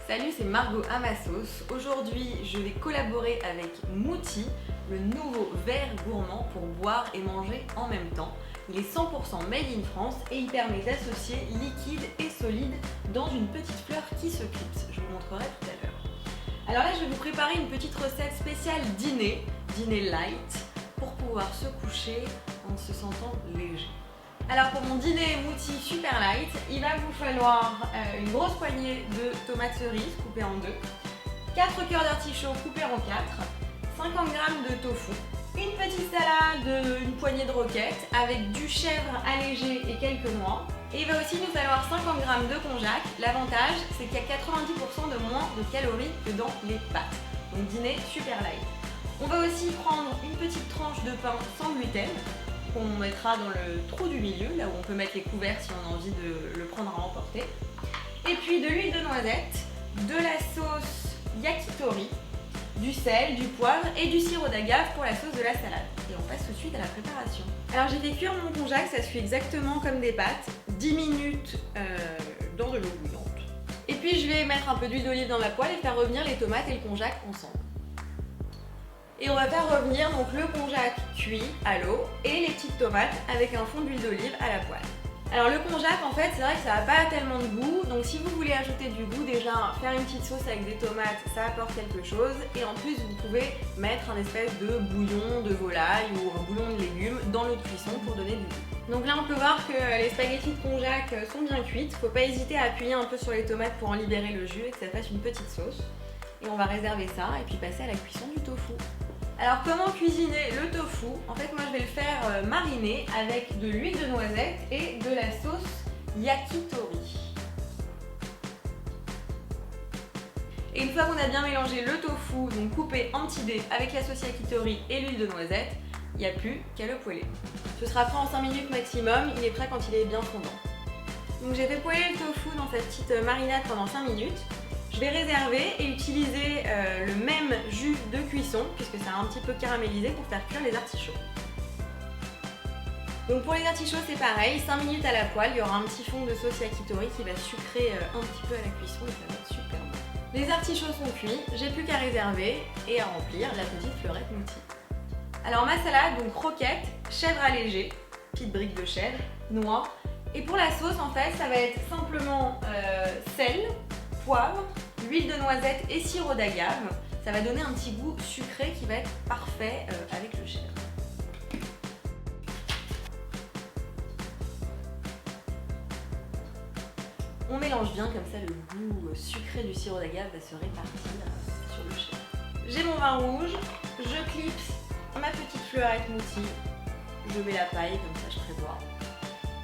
Salut, c'est Margot à ma sauce. Aujourd'hui, je vais collaborer avec Mouti, le nouveau verre gourmand pour boire et manger en même temps. Il est 100% made in France et il permet d'associer liquide et solide dans une petite fleur qui se clipse. Je vous montrerai tout à l'heure. Alors là, je vais vous préparer une petite recette spéciale dîner light, pour pouvoir se coucher en se sentant léger. Alors pour mon dîner Mouti super light, il va vous falloir une grosse poignée de tomates cerises coupées en deux, 4 cœurs d'artichaut coupés en 4, 50 g de tofu, une petite salade, une poignée de roquettes avec du chèvre allégé et quelques noix. Et il va aussi nous falloir 50 g de konjac. L'avantage, c'est qu'il y a 90% de moins de calories que dans les pâtes. Donc dîner super light. On va aussi prendre une petite tranche de pain sans gluten qu'on mettra dans le trou du milieu, là où on peut mettre les couverts si on a envie de le prendre à emporter. Et puis de l'huile de noisette, de la sauce yakitori, du sel, du poivre et du sirop d'agave pour la sauce de la salade. Et on passe tout de suite à la préparation. Alors j'ai fait cuire mon konjac, ça se fait exactement comme des pâtes, 10 minutes dans de l'eau bouillante. Et puis je vais mettre un peu d'huile d'olive dans ma poêle et faire revenir les tomates et le konjac ensemble. Et on va faire revenir donc le konjac cuit à l'eau et les petites tomates avec un fond d'huile d'olive à la poêle. Alors le konjac en fait c'est vrai que ça n'a pas tellement de goût, donc si vous voulez ajouter du goût, déjà faire une petite sauce avec des tomates ça apporte quelque chose, et en plus vous pouvez mettre un espèce de bouillon de volaille ou un bouillon de légumes dans l'eau de cuisson pour donner du goût. Donc là on peut voir que les spaghettis de konjac sont bien cuites, faut pas hésiter à appuyer un peu sur les tomates pour en libérer le jus et que ça fasse une petite sauce. Et on va réserver ça et puis passer à la cuisson du tofu. Alors comment cuisiner le tofu? En fait moi je vais le faire mariner avec de l'huile de noisette et de la sauce yakitori. Et une fois qu'on a bien mélangé le tofu, donc coupé en petits dés avec la sauce yakitori et l'huile de noisette, il n'y a plus qu'à le poêler. Ce sera prêt en 5 minutes maximum, il est prêt quand il est bien fondant. Donc j'ai fait poêler le tofu dans cette petite marinade pendant 5 minutes. Je vais réserver et utiliser le même jus de cuisson, puisque ça a un petit peu caramélisé, pour faire cuire les artichauts. Donc pour les artichauts c'est pareil, 5 minutes à la poêle, il y aura un petit fond de sauce yakitori qui va sucrer un petit peu à la cuisson et ça va être super bon. Les artichauts sont cuits, j'ai plus qu'à réserver et à remplir la petite fleurette Mouti. Alors ma salade, donc roquette, chèvre allégé, petite brique de chèvre, noix. Et pour la sauce en fait ça va être simplement sel, poivre, l'huile de noisette et sirop d'agave. Ça va donner un petit goût sucré qui va être parfait avec le chèvre. On mélange bien, comme ça le goût sucré du sirop d'agave va se répartir sur le chèvre. J'ai mon vin rouge, je clipse ma petite fleurette Mouti, je mets la paille, comme ça je prévois.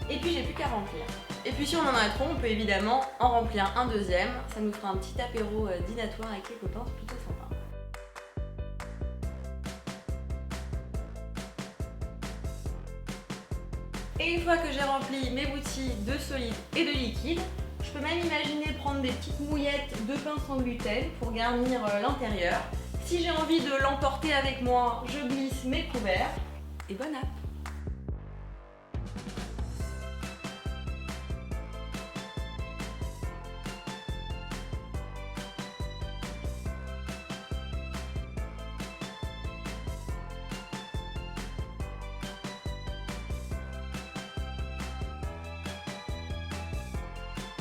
Et puis j'ai plus qu'à remplir. Et puis si on en a trop, on peut évidemment en remplir un deuxième. Ça nous fera un petit apéro dînatoire avec les copains, c'est plutôt sympa. Et une fois que j'ai rempli mes boutilles de solide et de liquide, je peux même imaginer prendre des petites mouillettes de pain sans gluten pour garnir l'intérieur. Si j'ai envie de l'emporter avec moi, je glisse mes couverts et bon app!